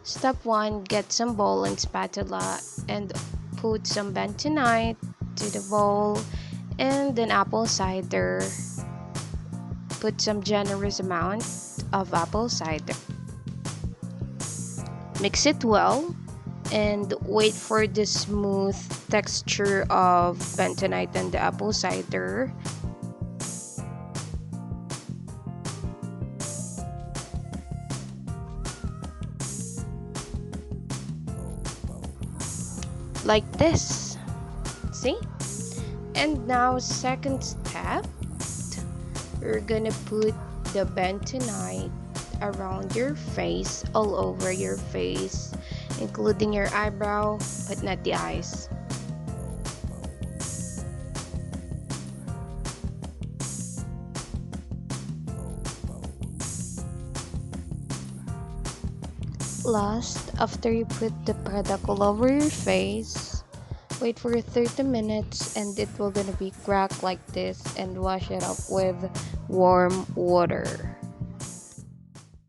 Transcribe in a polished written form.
Step 1, get some bowl and spatula and put some bentonite to the bowl and then apple cider. Put some generous amount of apple cider. Mix it well and wait for the smooth texture of bentonite and the apple cider. Like this. See? And now second step, we're gonna put the bentonite around your face, all over your face, including your eyebrow, but not the eyes. Last, after you put the product all over your face, wait for 30 minutes and it will gonna be cracked like this and wash it up with warm water.